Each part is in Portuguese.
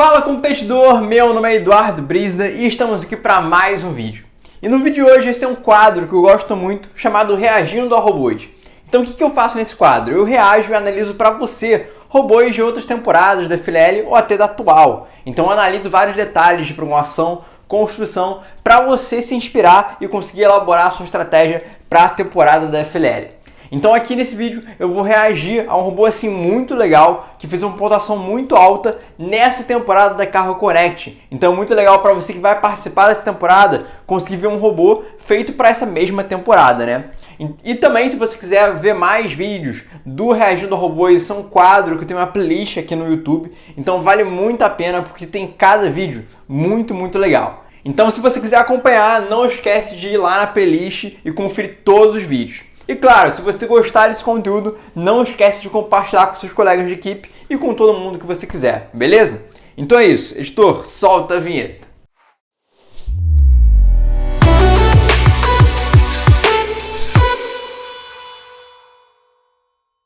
Fala competidor, meu nome é Eduardo Brisda e estamos aqui para mais um vídeo. E no vídeo de hoje esse é um quadro que eu gosto muito, chamado Reagindo a Robôs. Então o que eu faço nesse quadro? Eu reajo e analiso para você robôs de outras temporadas da FLL ou até da atual. Então eu analiso vários detalhes de programação, construção, para você se inspirar e conseguir elaborar a sua estratégia para a temporada da FLL. Então aqui nesse vídeo eu vou reagir a um robô assim muito legal, que fez uma pontuação muito alta nessa temporada da Carro Connect. Então é muito legal para você que vai participar dessa temporada, conseguir ver um robô feito para essa mesma temporada, né? E também, se você quiser ver mais vídeos do Reagindo a Robôs, isso é um quadro que eu tenho uma playlist aqui no YouTube, então vale muito a pena porque tem cada vídeo muito legal. Então se você quiser acompanhar, não esquece de ir lá na playlist e conferir todos os vídeos. E claro, se você gostar desse conteúdo, não esquece de compartilhar com seus colegas de equipe e com todo mundo que você quiser, beleza? Então é isso, editor, solta a vinheta.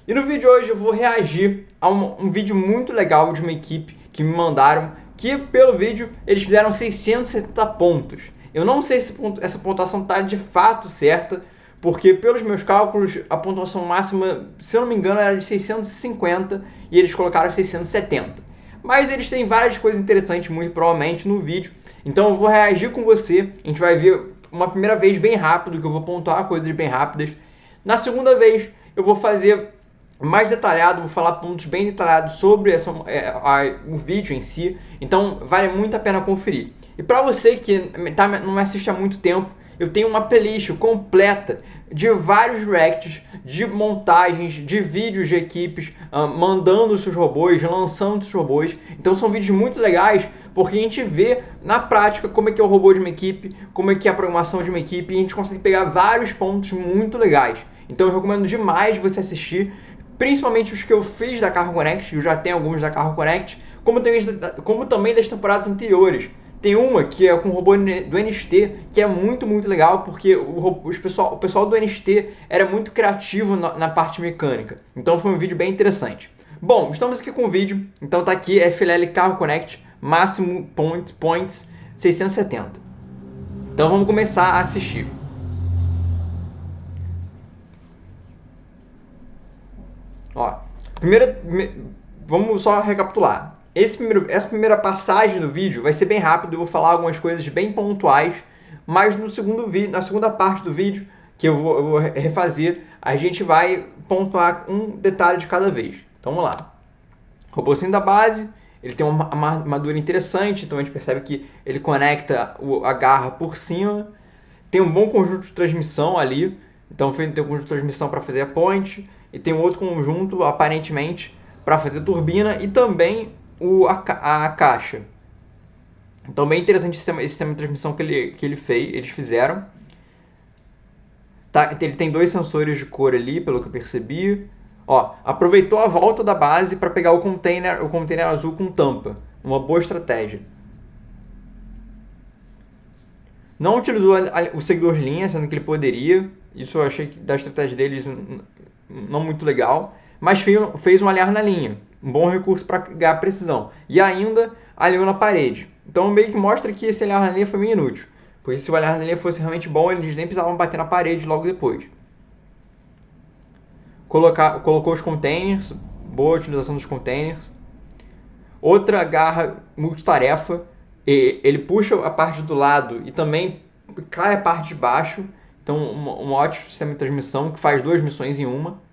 E no vídeo de hoje eu vou reagir a um vídeo muito legal de uma equipe que me mandaram, que pelo vídeo eles fizeram 670 pontos. Eu não sei se essa pontuação está de fato certa, porque pelos meus cálculos a pontuação máxima, se eu não me engano, era de 650 e eles colocaram 670. Mas eles têm várias coisas interessantes, muito provavelmente, no vídeo. Então eu vou reagir com você, a gente vai ver uma primeira vez bem rápido, que eu vou pontuar coisas bem rápidas. Na segunda vez eu vou fazer mais detalhado, vou falar pontos bem detalhados sobre o vídeo em si. Então vale muito a pena conferir. E para você que não me assiste há muito tempo, eu tenho uma playlist completa de vários reacts, de montagens, de vídeos de equipes mandando seus robôs, lançando seus robôs. Então são vídeos muito legais porque a gente vê na prática como é que é o robô de uma equipe, como é que é a programação de uma equipe e a gente consegue pegar vários pontos muito legais. Então eu recomendo demais você assistir, principalmente os que eu fiz da Carro Connect, eu já tenho alguns da Carro Connect, como também das temporadas anteriores. Tem uma que é com o robô do NXT, que é muito legal, porque o pessoal do NXT era muito criativo na parte mecânica. Então foi um vídeo bem interessante. Bom, estamos aqui com o vídeo. Então tá aqui, FLL Carro Connect, máximo points 670. Então vamos começar a assistir. Ó, vamos só recapitular. Essa primeira passagem do vídeo vai ser bem rápido, eu vou falar algumas coisas bem pontuais, mas na segunda parte do vídeo, que eu vou refazer, a gente vai pontuar um detalhe de cada vez. Então vamos lá. Robôzinho da base, ele tem uma armadura interessante, então a gente percebe que ele conecta a garra por cima. Tem um bom conjunto de transmissão ali, então tem um conjunto de transmissão para fazer a ponte, e tem um outro conjunto, aparentemente, para fazer turbina e também a caixa. Então bem interessante esse sistema de transmissão que eles fizeram. Tá, ele tem dois sensores de cor ali, pelo que eu percebi. Ó, aproveitou a volta da base para pegar o container azul com tampa. Uma boa estratégia. Não utilizou o seguidor de linha, sendo que ele poderia. Isso eu achei que da estratégia deles não muito legal. Mas fez um alinhar na linha. Um bom recurso para ganhar precisão. E ainda alinhou na parede. Então meio que mostra que esse alinhar na linha foi meio inútil. Porque se o alinhar na linha fosse realmente bom, eles nem precisavam bater na parede logo depois. Colocou os containers. Boa utilização dos containers. Outra garra multitarefa. Ele puxa a parte do lado e também cai a parte de baixo. Então um ótimo sistema de transmissão que faz duas missões em uma.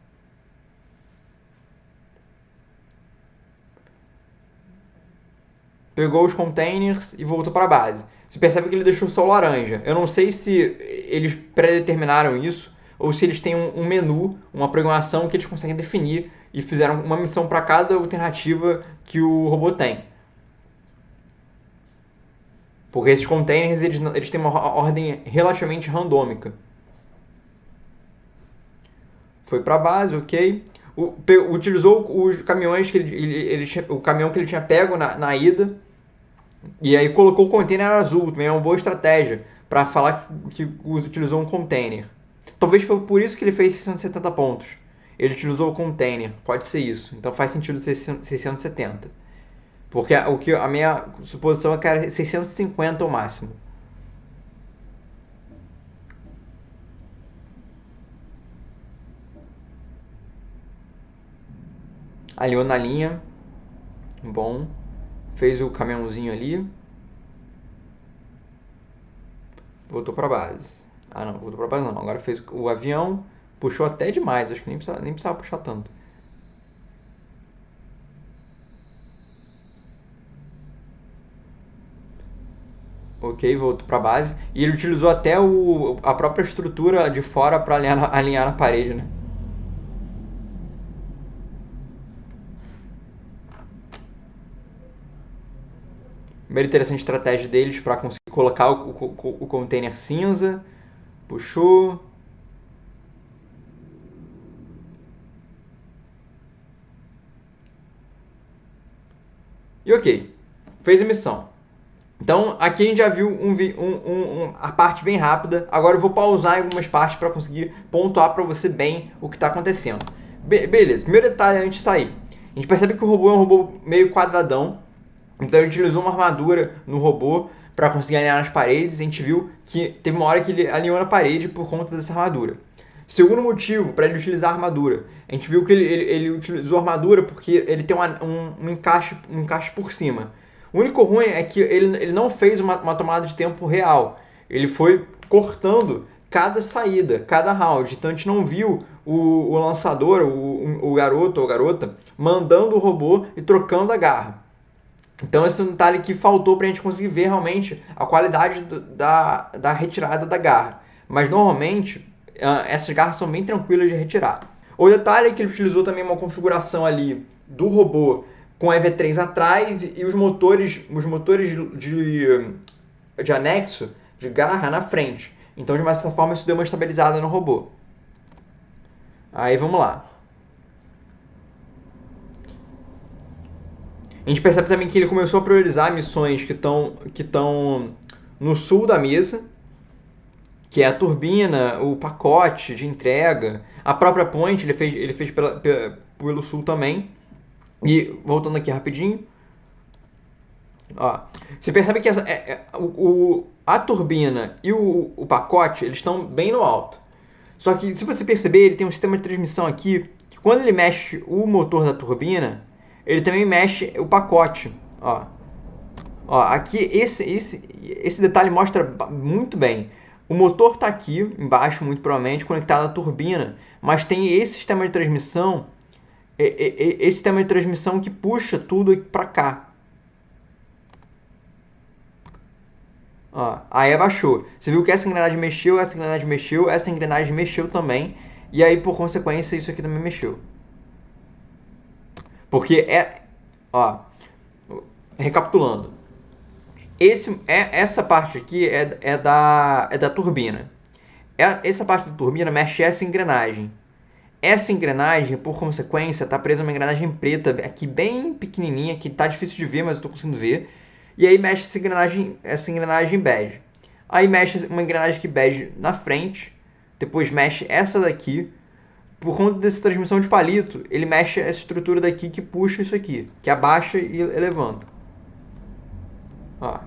Pegou os containers e voltou para a base. Você percebe que ele deixou só o laranja. Eu não sei se eles predeterminaram isso ou se eles têm um menu, uma programação que eles conseguem definir e fizeram uma missão para cada alternativa que o robô tem. Porque esses containers eles têm uma ordem relativamente randômica. Foi para a base, ok. Utilizou os caminhões o caminhão que ele tinha pego na ida e aí colocou o container azul, também é uma boa estratégia para falar que utilizou um container. Talvez foi por isso que ele fez 670 pontos. Ele utilizou o container, pode ser isso, então faz sentido ser 670. Porque a minha suposição é que era 650 ao máximo. Alinhou na linha. Bom. Fez o caminhãozinho ali. Voltou pra base. Ah não, voltou pra base não. Agora fez o avião. Puxou até demais. Acho que nem precisava puxar tanto. Ok, voltou pra base. E ele utilizou até a própria estrutura de fora pra alinhar na parede, né? Primeira interessante estratégia deles para conseguir colocar o container cinza. Puxou. E ok. Fez a missão. Então, aqui a gente já viu a parte bem rápida. Agora eu vou pausar em algumas partes para conseguir pontuar para você bem o que está acontecendo. Beleza. Primeiro detalhe antes de sair. A gente percebe que o robô é um robô meio quadradão. Então ele utilizou uma armadura no robô para conseguir alinhar nas paredes. A gente viu que teve uma hora que ele alinhou na parede por conta dessa armadura. Segundo motivo para ele utilizar a armadura, a gente viu que ele utilizou a armadura porque ele tem um encaixe por cima. O único ruim é que ele não fez uma tomada de tempo real. Ele foi cortando cada saída, cada round. Então a gente não viu o lançador, o garoto ou garota, mandando o robô e trocando a garra. Então esse é um detalhe que faltou para a gente conseguir ver realmente a qualidade da retirada da garra. Mas normalmente essas garras são bem tranquilas de retirar. O detalhe é que ele utilizou também uma configuração ali do robô com a EV3 atrás e os motores de anexo de garra na frente. Então de uma certa forma isso deu uma estabilizada no robô. Aí vamos lá. A gente percebe também que ele começou a priorizar missões que estão no sul da mesa, que é a turbina, o pacote de entrega, a própria ponte ele fez pelo sul também. E voltando aqui rapidinho, ó, você percebe que a turbina e o pacote eles estão bem no alto. Só que se você perceber, ele tem um sistema de transmissão aqui que quando ele mexe o motor da turbina, ele também mexe o pacote. Ó, aqui esse detalhe mostra muito bem. O motor está aqui embaixo, muito provavelmente, conectado à turbina, mas tem esse sistema de transmissão, que puxa tudo para cá. Ó, aí abaixou. Você viu que essa engrenagem mexeu, essa engrenagem mexeu também. E aí, por consequência, isso aqui também mexeu. Porque recapitulando. Essa parte aqui é da turbina. Essa parte da turbina mexe essa engrenagem. Essa engrenagem, por consequência, está presa uma engrenagem preta aqui bem pequenininha, que está difícil de ver, mas eu estou conseguindo ver. E aí mexe essa engrenagem bege. Aí mexe uma engrenagem que bege na frente. Depois mexe essa daqui. Por conta dessa transmissão de palito, ele mexe essa estrutura daqui que puxa isso aqui, que abaixa e levanta.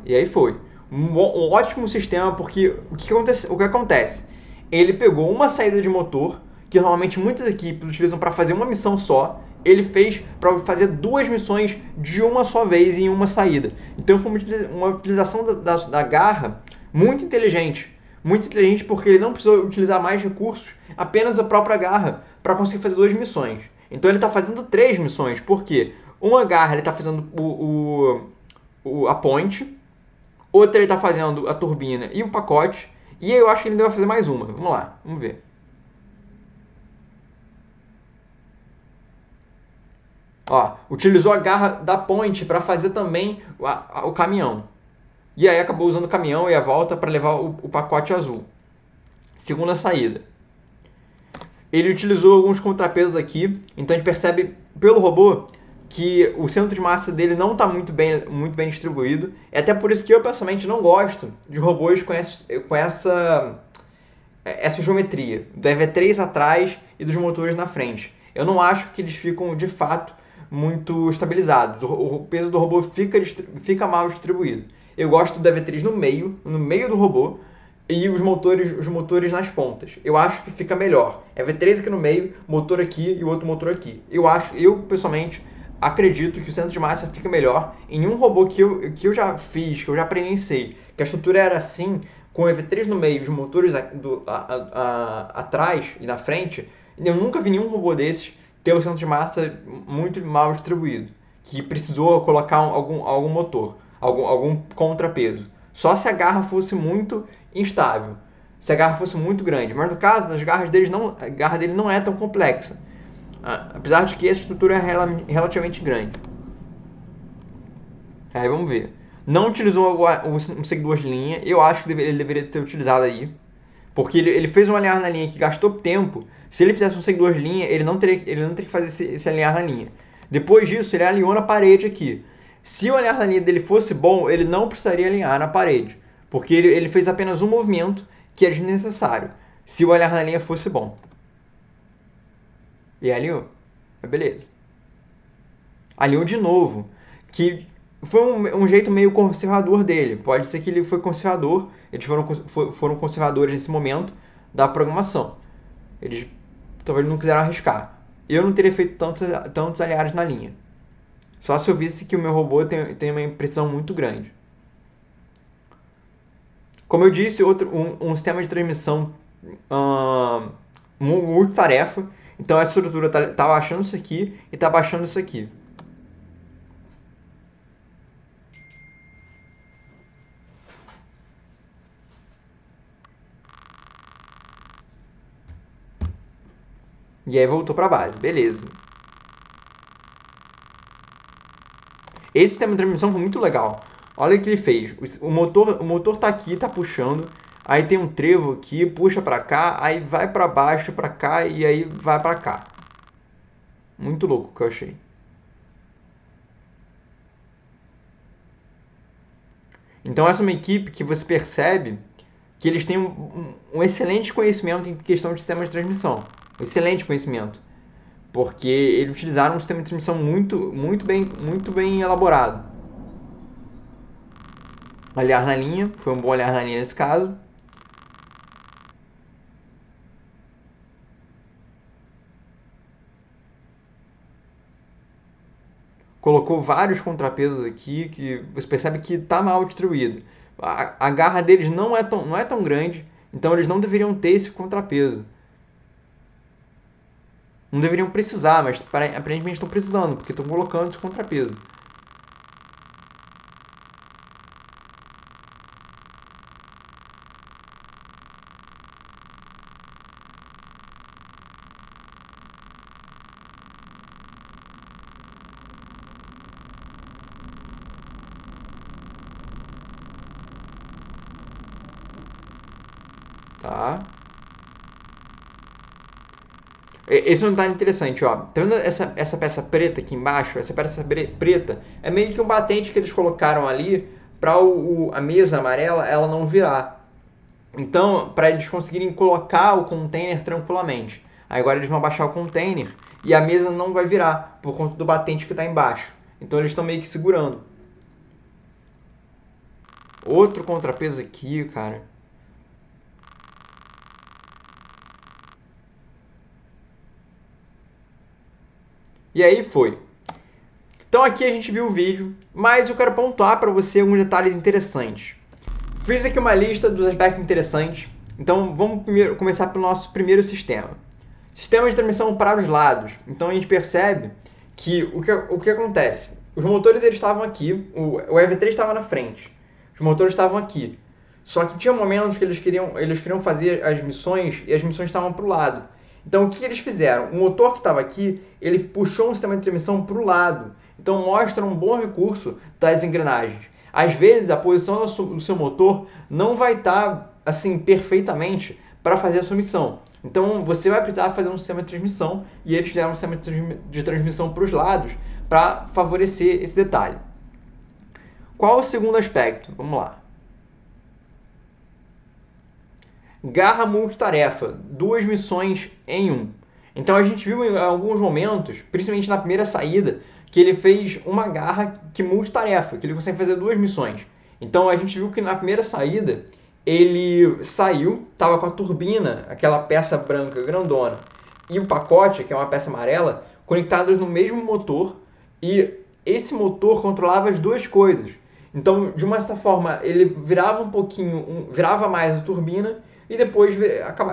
E aí foi. Um ótimo sistema, porque o que acontece? Ele pegou uma saída de motor, que normalmente muitas equipes utilizam para fazer uma missão só, ele fez para fazer duas missões de uma só vez em uma saída. Então foi uma utilização da garra muito inteligente. Muito inteligente porque ele não precisou utilizar mais recursos, apenas a própria garra, para conseguir fazer duas missões. Então ele está fazendo 3 missões, porque uma garra ele está fazendo a ponte, outra ele está fazendo a turbina e o pacote, e eu acho que ele ainda vai fazer mais uma. Vamos lá, vamos ver. Utilizou a garra da ponte para fazer também o caminhão. E aí acabou usando o caminhão e a volta para levar o pacote azul. Segunda saída. Ele utilizou alguns contrapesos aqui, então a gente percebe pelo robô que o centro de massa dele não está muito bem distribuído. É até por isso que eu pessoalmente não gosto de robôs com essa geometria, do EV3 atrás e dos motores na frente. Eu não acho que eles ficam de fato muito estabilizados. O peso do robô fica mal distribuído. Eu gosto da V3 no meio do robô, e os motores nas pontas. Eu acho que fica melhor. É V3 aqui no meio, motor aqui e o outro motor aqui. Eu pessoalmente acredito que o centro de massa fica melhor. Em um robô que eu já fiz, que eu já presenciei, que a estrutura era assim, com a V3 no meio, os motores atrás e na frente, eu nunca vi nenhum robô desses ter o centro de massa muito mal distribuído, que precisou colocar algum motor, algum contrapeso. Só se a garra fosse muito instável, se a garra fosse muito grande. Mas no caso, a garra dele não é tão complexa, apesar de que essa estrutura é relativamente grande. Aí vamos ver. Não utilizou um seguidor de linha. Eu acho que ele deveria ter utilizado aí, porque ele fez um alinhar na linha que gastou tempo. Se ele fizesse um seguidor de linha, ele não teria que fazer esse alinhar na linha. Depois disso, ele alinhou na parede aqui. Se o alinhar na linha dele fosse bom, ele não precisaria alinhar na parede, porque ele fez apenas um movimento que é desnecessário, se o alinhar na linha fosse bom. E alinhou. Beleza. Alinhou de novo, que foi um jeito meio conservador dele. Pode ser que ele foi conservador, eles foram conservadores nesse momento da programação. Eles talvez não quiseram arriscar. Eu não teria feito tantos alinhares na linha. Só se eu visse que o meu robô tem uma impressão muito grande. Como eu disse, um sistema de transmissão multitarefa. Então essa estrutura está baixando isso aqui e está baixando isso aqui. E aí voltou para a base, beleza. Esse sistema de transmissão foi muito legal. Olha o que ele fez. O motor tá aqui, tá puxando. Aí tem um trevo aqui, puxa para cá, aí vai para baixo, para cá e aí vai para cá. Muito louco que eu achei. Então essa é uma equipe que você percebe que eles têm um excelente conhecimento em questão de sistema de transmissão. Um excelente conhecimento. Porque eles utilizaram um sistema de transmissão muito bem elaborado. Alinhar na linha, foi um bom alinhar na linha nesse caso. Colocou vários contrapesos aqui, que você percebe que está mal distribuído. A garra deles não é tão grande, então eles não deveriam ter esse contrapeso. Não deveriam precisar, mas aparentemente estão precisando, porque estão colocando esse contrapeso. Tá? Esse é um detalhe interessante, ó. Tá vendo essa peça preta aqui embaixo? Essa peça preta é meio que um batente que eles colocaram ali para a mesa amarela ela não virar. Então, para eles conseguirem colocar o container tranquilamente. Aí agora eles vão abaixar o container e a mesa não vai virar por conta do batente que está embaixo. Então eles estão meio que segurando. Outro contrapeso aqui, cara. E aí foi. Então aqui a gente viu o vídeo, mas eu quero pontuar para você alguns detalhes interessantes. Fiz aqui uma lista dos aspectos interessantes, então vamos começar pelo nosso primeiro sistema. Sistema de transmissão para os lados. Então a gente percebe que o que acontece? Os motores eles estavam aqui, o EV3 estava na frente, os motores estavam aqui. Só que tinha momentos que eles queriam fazer as missões e as missões estavam para o lado. Então o que eles fizeram? O motor que estava aqui, ele puxou um sistema de transmissão para o lado. Então mostra um bom recurso das engrenagens. Às vezes a posição do seu motor não vai estar assim perfeitamente para fazer a sua missão. Então você vai precisar fazer um sistema de transmissão e eles fizeram um sistema de transmissão para os lados para favorecer esse detalhe. Qual o segundo aspecto? Vamos lá. Garra multitarefa, 2 missões em um. Então a gente viu em alguns momentos, principalmente na primeira saída, que ele fez uma garra que multitarefa, que ele consegue fazer 2 missões. Então a gente viu que na primeira saída ele saiu, estava com a turbina, aquela peça branca grandona, e o pacote, que é uma peça amarela, conectados no mesmo motor, e esse motor controlava as duas coisas. Então, de uma certa forma, ele virava um pouquinho, virava mais a turbina, e depois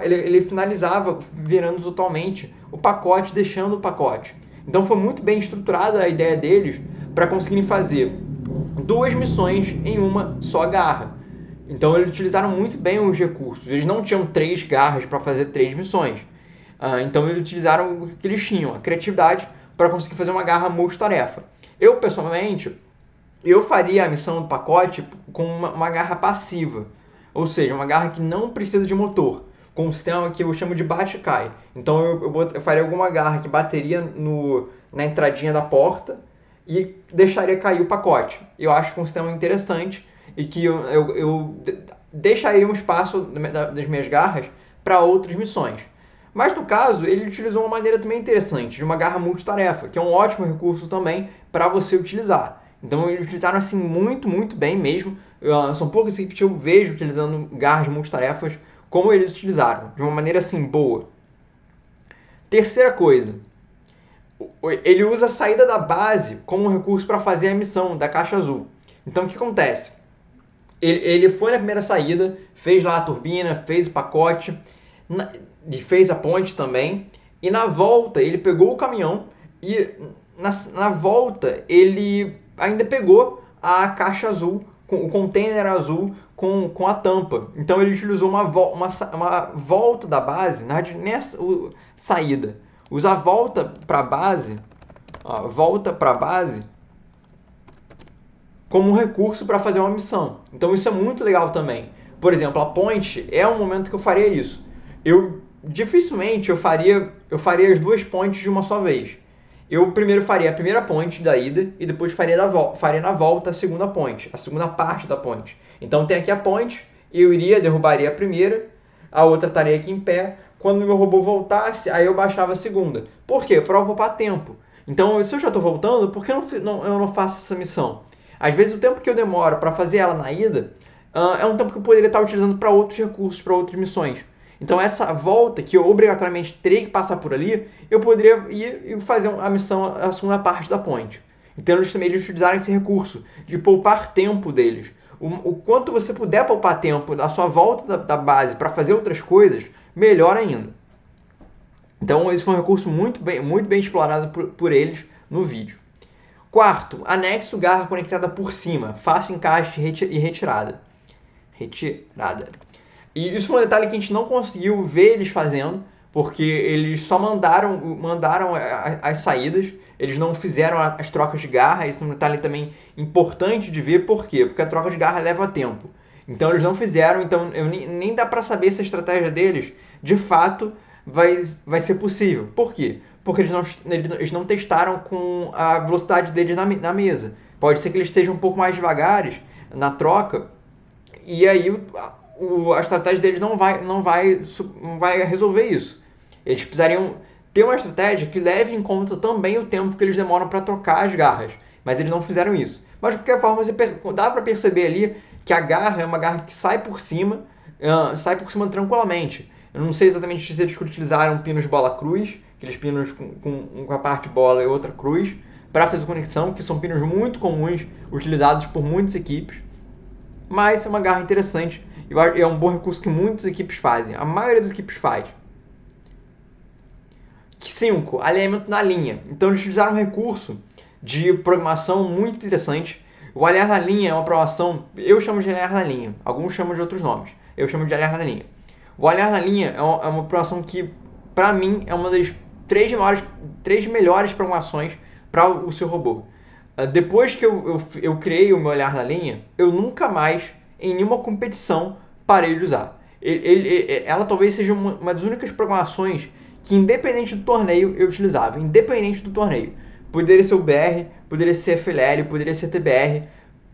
ele finalizava virando totalmente o pacote, deixando o pacote. Então foi muito bem estruturada a ideia deles para conseguirem fazer 2 missões em uma só garra. Então eles utilizaram muito bem os recursos. Eles não tinham 3 garras para fazer 3 missões. Então eles utilizaram o que eles tinham, a criatividade, para conseguir fazer uma garra multitarefa. Eu, pessoalmente, faria a missão do pacote com uma garra passiva. Ou seja, uma garra que não precisa de motor, com um sistema que eu chamo de bate-cai. Então eu faria alguma garra que bateria na entradinha da porta e deixaria cair o pacote. Eu acho que é um sistema interessante e que eu deixaria um espaço das minhas garras para outras missões. Mas no caso, ele utilizou uma maneira também interessante, de uma garra multitarefa, que é um ótimo recurso também para você utilizar. Então eles utilizaram assim muito, muito bem mesmo. São poucas equipes que eu vejo utilizando garras multitarefas como eles utilizaram, de uma maneira assim boa. Terceira coisa, ele usa a saída da base como um recurso para fazer a missão da caixa azul. Então o que acontece? Ele foi na primeira saída, fez lá a turbina, fez o pacote, e fez a ponte também, e na volta ele pegou o caminhão e na volta ele ainda pegou a caixa azul, o container azul com a tampa. Então ele utilizou uma volta da base, nessa saída. Usa a volta para a base, como um recurso para fazer uma missão. Então isso é muito legal também. Por exemplo, a ponte é um momento que eu faria isso. Dificilmente eu faria as 2 pontes de uma só vez. Eu primeiro faria a primeira ponte da ida e depois faria na volta a segunda ponte, a segunda parte da ponte. Então tem aqui a ponte, eu derrubaria a primeira, a outra estaria aqui em pé. Quando o meu robô voltasse, aí eu baixava a segunda. Por quê? Para poupar tempo. Então, se eu já estou voltando, por que eu não faço essa missão? Às vezes o tempo que eu demoro para fazer ela na ida é um tempo que eu poderia estar utilizando para outros recursos, para outras missões. Então essa volta, que eu obrigatoriamente teria que passar por ali, eu poderia ir e fazer a missão, a segunda parte da ponte. Então eles também utilizaram esse recurso de poupar tempo deles. O quanto você puder poupar tempo da sua volta da base para fazer outras coisas, melhor ainda. Então esse foi um recurso muito bem explorado por eles no vídeo. Quarto, anexo garra conectada por cima, fácil encaixe e retirada. E isso é um detalhe que a gente não conseguiu ver eles fazendo, porque eles só mandaram as saídas, eles não fizeram as trocas de garra. Isso é um detalhe também importante de ver. Por quê? Porque a troca de garra leva tempo. Então eles não fizeram, então nem dá para saber se a estratégia deles, de fato, vai ser possível. Por quê? Porque eles não testaram com a velocidade deles na mesa. Pode ser que eles estejam um pouco mais devagares na troca, e aí a estratégia deles não vai resolver isso. Eles precisariam ter uma estratégia que leve em conta também o tempo que eles demoram para trocar as garras, mas eles não fizeram isso. Mas de qualquer forma, dá para perceber ali que a garra é uma garra que sai por cima tranquilamente. Eu não sei exatamente se eles utilizaram pinos bola cruz, aqueles pinos com a parte bola e outra cruz, para fazer conexão, que são pinos muito comuns, utilizados por muitas equipes. Mas é uma garra interessante e é um bom recurso que muitas equipes fazem. A maioria das equipes faz. 5. Alinhamento na linha. Então eles utilizaram um recurso de programação muito interessante. O alinhar na linha é uma programação, eu chamo de alinhar na linha, alguns chamam de outros nomes, eu chamo de alinhar na linha. O alinhar na linha é uma programação que, para mim, é uma das 3 melhores programações para o seu robô. Depois que eu criei o meu alinhar na linha, eu nunca mais, em nenhuma competição, parei de usar. Ela talvez seja uma das únicas programações que, independente do torneio, eu utilizava. Independente do torneio. Poderia ser o BR, poderia ser FLL, poderia ser TBR.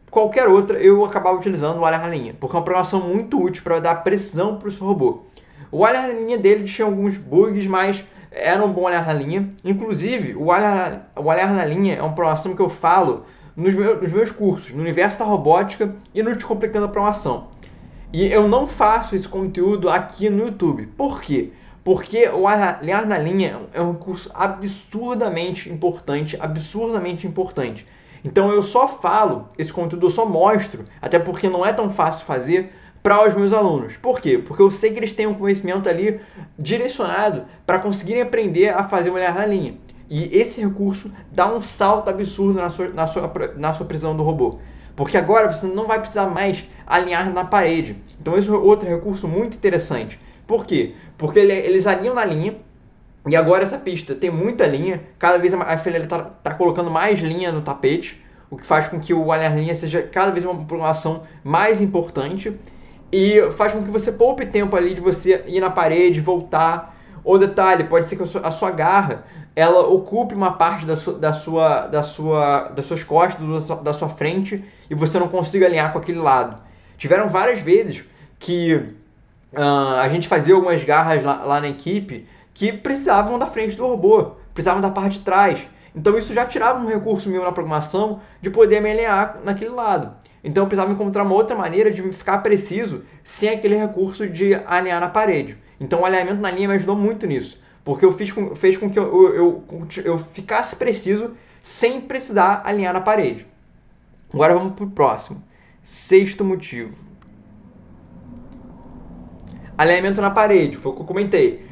Qualquer outra, eu acabava utilizando o alinhar na linha, porque é uma programação muito útil para dar precisão para o seu robô. O alinhar na linha dele tinha alguns bugs, mas era um bom olhar na linha. Inclusive, o olhar na linha é uma programação que eu falo nos meus cursos, no Universo da Robótica e no Descomplicando a Programação. E eu não faço esse conteúdo aqui no YouTube. Por quê? Porque o olhar na linha é um curso absurdamente importante, absurdamente importante. Então eu só falo esse conteúdo, eu só mostro, até porque não é tão fácil fazer, para os meus alunos. Por quê? Porque eu sei que eles têm um conhecimento ali direcionado para conseguirem aprender a fazer o olhar na linha. E esse recurso dá um salto absurdo na sua precisão do robô. Porque agora você não vai precisar mais alinhar na parede. Então esse é outro recurso muito interessante. Por quê? Porque eles alinham na linha, e agora essa pista tem muita linha, cada vez a Feeling está colocando mais linha no tapete, o que faz com que o alinhar linha seja cada vez uma programação mais importante, e faz com que você poupe tempo ali de você ir na parede, voltar. Ou detalhe, pode ser que a sua garra ela ocupe uma parte das suas costas, da sua frente, e você não consiga alinhar com aquele lado. Tiveram várias vezes que a gente fazia algumas garras lá na equipe que precisavam da frente do robô, precisavam da parte de trás. Então isso já tirava um recurso meu na programação de poder me alinhar naquele lado. Então eu precisava encontrar uma outra maneira de ficar preciso sem aquele recurso de alinhar na parede. Então o alinhamento na linha me ajudou muito nisso, porque fez com que eu ficasse preciso sem precisar alinhar na parede. Agora vamos para o próximo. Sexto motivo. Alinhamento na parede, foi o que eu comentei.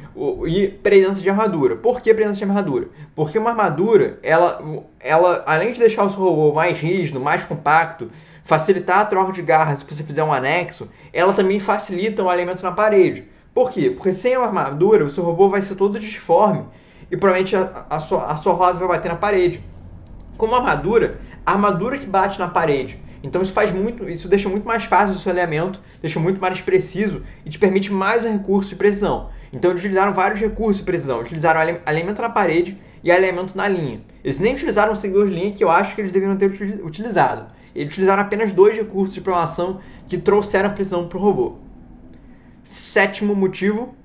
E presença de armadura. Por que presença de armadura? Porque uma armadura, ela além de deixar o seu robô mais rígido, mais compacto, facilitar a troca de garras se você fizer um anexo, ela também facilita o alinhamento na parede. Por quê? Porque sem a armadura, o seu robô vai ser todo disforme e provavelmente a sua roda vai bater na parede. Com uma armadura, a armadura que bate na parede. Então isso deixa muito mais fácil o seu alinhamento, deixa muito mais preciso e te permite mais um recurso de precisão. Então eles utilizaram vários recursos de precisão. Utilizaram alinhamento na parede e alinhamento na linha. Eles nem utilizaram o seguidor de linha, que eu acho que eles deveriam ter utilizado. Eles utilizaram apenas 2 recursos de programação que trouxeram a precisão para o robô. Sétimo motivo.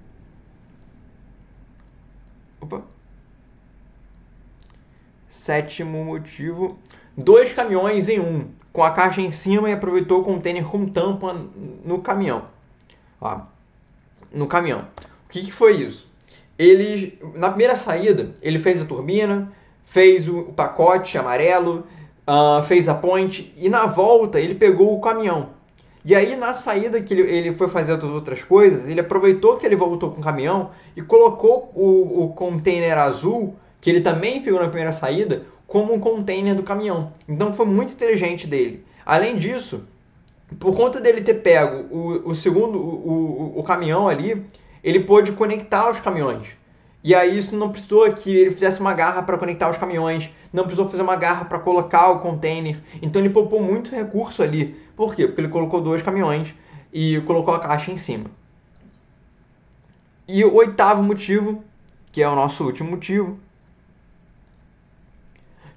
Sétimo motivo. 2 caminhões em um, com a caixa em cima e aproveitou o container com tampa no caminhão. Ó, no caminhão. O que foi isso? Na primeira saída, ele fez a turbina, fez o pacote amarelo, fez a ponte, e na volta ele pegou o caminhão. E aí na saída que ele foi fazer as outras coisas, ele aproveitou que ele voltou com o caminhão e colocou o container azul, que ele também pegou na primeira saída, como um container do caminhão. Então foi muito inteligente dele. Além disso, por conta dele ter pego o caminhão ali, ele pôde conectar os caminhões. E aí isso não precisou que ele fizesse uma garra para conectar os caminhões, não precisou fazer uma garra para colocar o container. Então ele poupou muito recurso ali. Por quê? Porque ele colocou 2 caminhões e colocou a caixa em cima. E o 8º motivo, que é o nosso último motivo,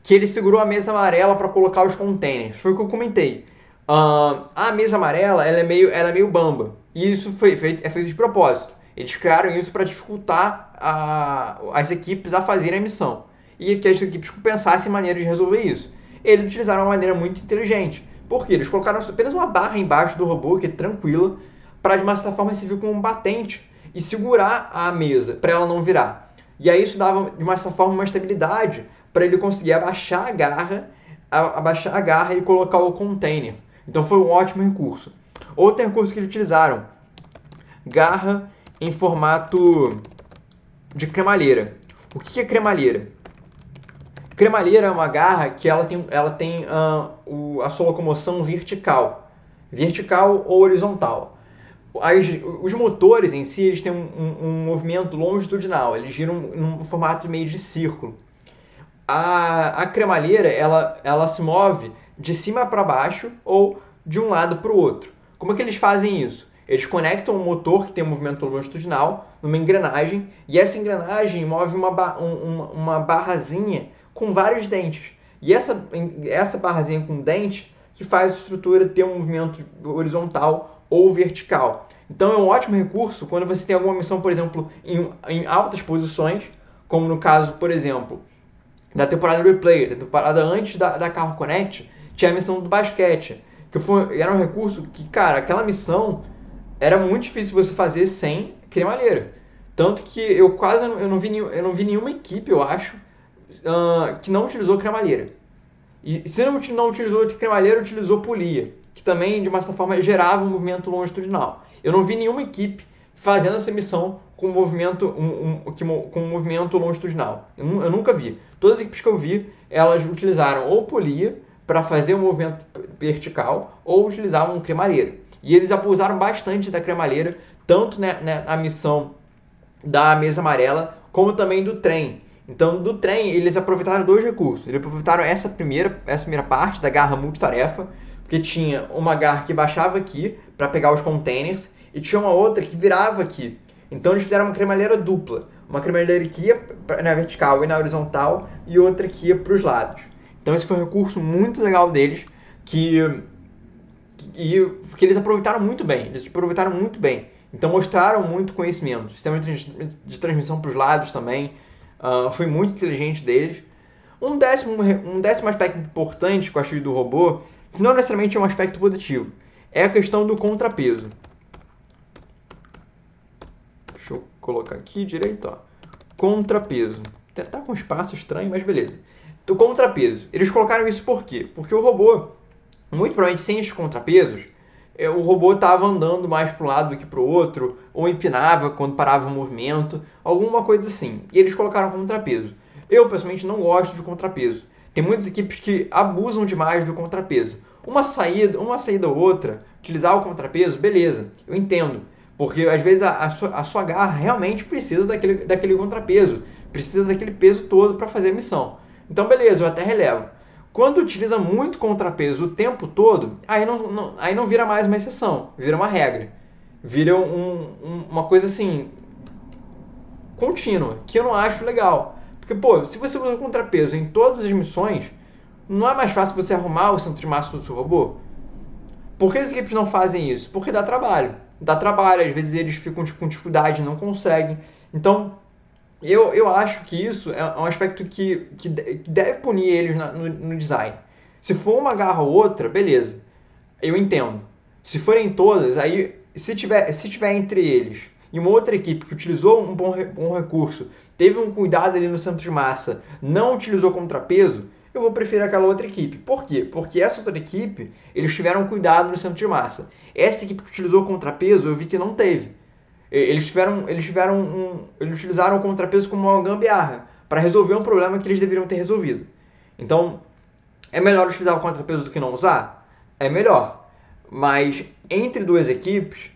que ele segurou a mesa amarela para colocar os containers. Foi o que eu comentei. A mesa amarela ela é meio bamba. E isso é feito de propósito. Eles criaram isso para dificultar as equipes a fazerem a missão. E que as equipes pensassem em maneiras de resolver isso. Eles utilizaram uma maneira muito inteligente. Por quê? Eles colocaram apenas uma barra embaixo do robô, que é tranquila, para de uma certa forma servir como um batente e segurar a mesa, para ela não virar. E aí isso dava, de uma certa forma, uma estabilidade para ele conseguir abaixar a garra e colocar o container. Então foi um ótimo recurso. Outro recurso que eles utilizaram, garra em formato de cremalheira. O que é cremalheira? Cremalheira é uma garra que ela tem a sua locomoção vertical ou horizontal. Os motores em si eles têm um movimento longitudinal, eles giram num formato meio de círculo. A cremalheira ela se move de cima para baixo ou de um lado para o outro. Como é que eles fazem isso? Eles conectam um motor que tem um movimento longitudinal numa engrenagem, e essa engrenagem move uma barrazinha com vários dentes. E essa barrazinha com dentes que faz a estrutura ter um movimento horizontal ou vertical. Então é um ótimo recurso quando você tem alguma missão, por exemplo, em altas posições, como no caso, por exemplo, da temporada Replay, da temporada antes da Carro Connect, tinha a missão do basquete, era um recurso que, cara, aquela missão era muito difícil você fazer sem cremalheira. Tanto que eu não vi nenhuma equipe, eu acho, que não utilizou cremalheira. E se não utilizou cremalheira, utilizou polia, que também, de uma certa forma, gerava um movimento longitudinal. Eu não vi nenhuma equipe fazendo essa missão com com um movimento longitudinal. Eu nunca vi. Todas as equipes que eu vi, elas utilizaram ou polia para fazer um movimento vertical ou utilizavam cremalheira. E eles abusaram bastante da cremalheira, tanto na missão da mesa amarela, como também do trem. Então, do trem, eles aproveitaram dois recursos. Eles aproveitaram essa primeira parte da garra multitarefa, porque tinha uma garra que baixava aqui para pegar os containers e tinha uma outra que virava aqui. Então, eles fizeram uma cremalheira dupla. Uma cremalheira que ia na vertical e na horizontal e outra que ia para os lados. Então, esse foi um recurso muito legal deles que eles aproveitaram muito bem. Então, mostraram muito conhecimento. Sistema de transmissão para os lados também. Foi muito inteligente deles. Um décimo aspecto importante que eu achei do robô, que não necessariamente é um aspecto positivo, é a questão do contrapeso. Deixa eu colocar aqui direito, ó. Contrapeso. Tá com um espaço estranho, mas beleza. Do contrapeso. Eles colocaram isso por quê? Porque o robô, muito provavelmente sem esses contrapesos, o robô estava andando mais para um lado do que para o outro, ou empinava quando parava o movimento, alguma coisa assim. E eles colocaram contrapeso. Eu, pessoalmente, não gosto de contrapeso. Tem muitas equipes que abusam demais do contrapeso. Uma saída ou outra, utilizar o contrapeso, beleza, eu entendo. Porque às vezes a sua garra realmente precisa daquele contrapeso, precisa daquele peso todo para fazer a missão. Então, beleza, eu até relevo. Quando utiliza muito contrapeso o tempo todo, aí não vira mais uma exceção, vira uma regra. Vira uma coisa assim, contínua, que eu não acho legal. Porque, pô, se você usa contrapeso em todas as missões, não é mais fácil você arrumar o centro de massa do seu robô? Por que as equipes não fazem isso? Porque dá trabalho. Dá trabalho, às vezes eles ficam com dificuldade, não conseguem. Então, eu acho que isso é um aspecto que deve punir eles no design. Se for uma garra ou outra, beleza. Eu entendo. Se forem todas, aí se tiver entre eles e uma outra equipe que utilizou um bom recurso, teve um cuidado ali no centro de massa, não utilizou contrapeso, eu vou preferir aquela outra equipe. Por quê? Porque essa outra equipe, eles tiveram cuidado no centro de massa. Essa equipe que utilizou contrapeso, eu vi que não teve. Eles utilizaram o contrapeso como uma gambiarra para resolver um problema que eles deveriam ter resolvido. Então, é melhor utilizar o contrapeso do que não usar? É melhor. Mas, entre duas equipes,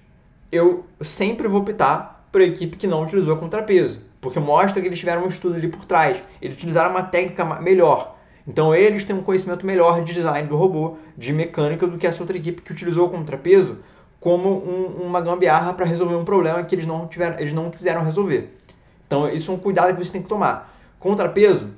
eu sempre vou optar por a equipe que não utilizou contrapeso. Porque mostra que eles tiveram um estudo ali por trás. Eles utilizaram uma técnica melhor. Então, eles têm um conhecimento melhor de design do robô, de mecânica, do que essa outra equipe que utilizou o contrapeso como uma gambiarra para resolver um problema que eles não quiseram resolver. Então, isso é um cuidado que você tem que tomar. Contrapeso,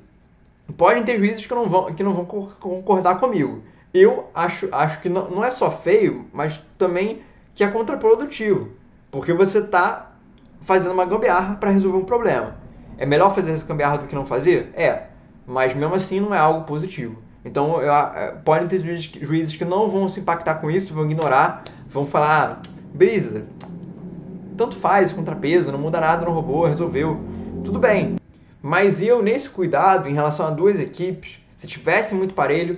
podem ter juízes que não vão concordar comigo. Eu acho que não é só feio, mas também que é contraprodutivo. Porque você está fazendo uma gambiarra para resolver um problema. É melhor fazer essa gambiarra do que não fazer? É. Mas mesmo assim não é algo positivo. Então, podem ter juízes que não vão se impactar com isso, vão ignorar, vão falar, brisa, tanto faz, contrapeso, não muda nada no robô, resolveu. Tudo bem. Mas eu, nesse cuidado, em relação a duas equipes, se tivesse muito parelho,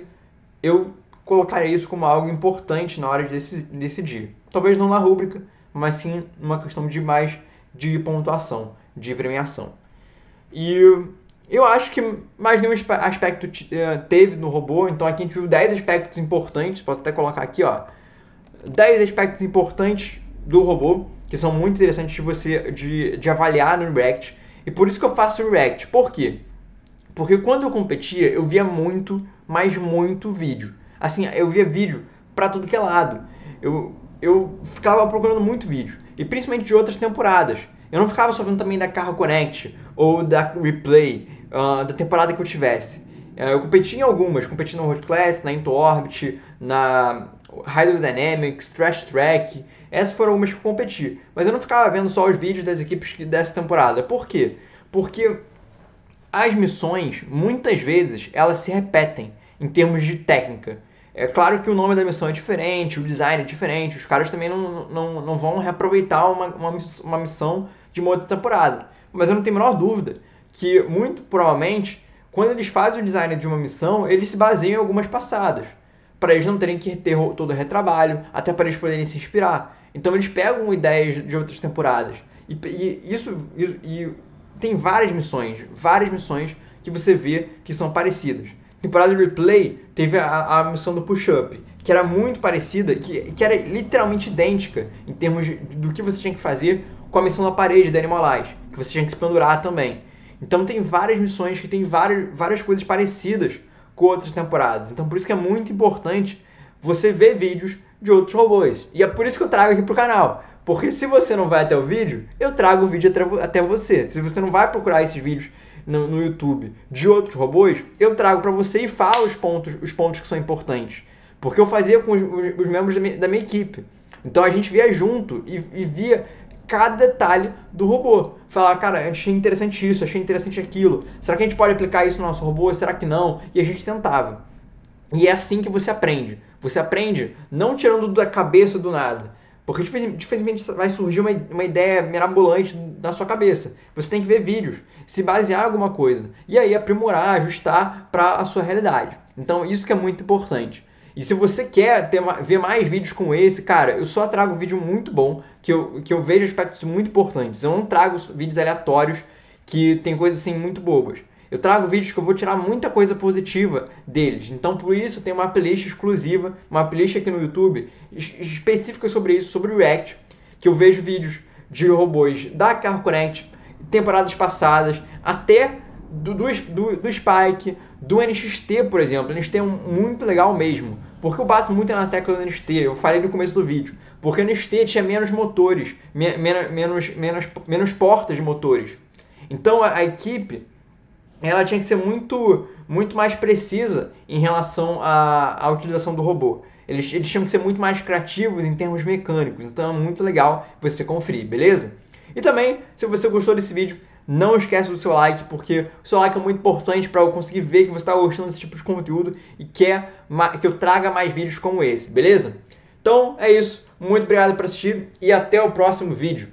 eu colocaria isso como algo importante na hora de decidir. Talvez não na rúbrica, mas sim numa questão de pontuação, de premiação. E eu acho que mais nenhum aspecto teve no robô, então aqui a gente viu 10 aspectos importantes, posso até colocar aqui, ó, 10 aspectos importantes do robô, que são muito interessantes de avaliar no React, e por isso que eu faço o React. Por quê? Porque quando eu competia, eu via muito, mas muito vídeo. Assim, eu via vídeo pra tudo que é lado. Eu ficava procurando muito vídeo, e principalmente de outras temporadas. Eu não ficava só vendo também da Carro Connect ou da Replay, da temporada que eu tivesse. Eu competi em algumas, competi na Road Class, na Into Orbit, na Hydrodynamics, Trash Track. Essas foram algumas que eu competi. Mas eu não ficava vendo só os vídeos das equipes dessa temporada. Por quê? Porque as missões, muitas vezes, elas se repetem em termos de técnica. É claro que o nome da missão é diferente, o design é diferente, os caras também não vão reaproveitar uma missão de uma outra temporada. Mas eu não tenho a menor dúvida que, muito provavelmente, quando eles fazem o design de uma missão, eles se baseiam em algumas passadas, para eles não terem que ter todo o retrabalho, até para eles poderem se inspirar. Então eles pegam ideias de outras temporadas. E tem várias missões que você vê que são parecidas. Temporada de Replay teve a missão do push-up, que era muito parecida, que era literalmente idêntica em termos do que você tinha que fazer com a missão da parede da Animal Eyes, que você tinha que se pendurar também. Então tem várias missões que tem várias coisas parecidas com outras temporadas. Então por isso que é muito importante você ver vídeos de outros robôs. E é por isso que eu trago aqui pro canal. Porque se você não vai até o vídeo, eu trago o vídeo até você. Se você não vai procurar esses vídeos no YouTube de outros robôs, eu trago para você e falo os pontos que são importantes. Porque eu fazia com os membros da minha equipe. Então a gente via junto e via cada detalhe do robô. Falar, cara, achei interessante isso, achei interessante aquilo. Será que a gente pode aplicar isso no nosso robô? Será que não? E a gente tentava. E é assim que você aprende. Você aprende não tirando da cabeça do nada. Porque dificilmente vai surgir uma ideia mirabolante na sua cabeça. Você tem que ver vídeos, se basear em alguma coisa. E aí aprimorar, ajustar para a sua realidade. Então isso que é muito importante. E se você quer ver mais vídeos como esse, cara, eu só trago vídeo muito bom, que eu vejo aspectos muito importantes. Eu não trago vídeos aleatórios que tem coisas assim muito bobas. Eu trago vídeos que eu vou tirar muita coisa positiva deles. Então, por isso, tem uma playlist exclusiva, uma playlist aqui no YouTube específica sobre isso, sobre o React, que eu vejo vídeos de robôs da Carro Connect, temporadas passadas, até do Spike, do NXT, por exemplo. O NXT é muito legal mesmo. Porque eu bato muito na tecla do NXT, eu falei no começo do vídeo. Porque o NXT tinha menos motores, menos portas de motores. Então, a equipe ela tinha que ser muito mais precisa em relação à utilização do robô. Eles tinham que ser muito mais criativos em termos mecânicos. Então é muito legal você conferir, beleza? E também, se você gostou desse vídeo, não esquece do seu like, porque o seu like é muito importante para eu conseguir ver que você está gostando desse tipo de conteúdo e quer que eu traga mais vídeos como esse, beleza? Então é isso. Muito obrigado por assistir e até o próximo vídeo.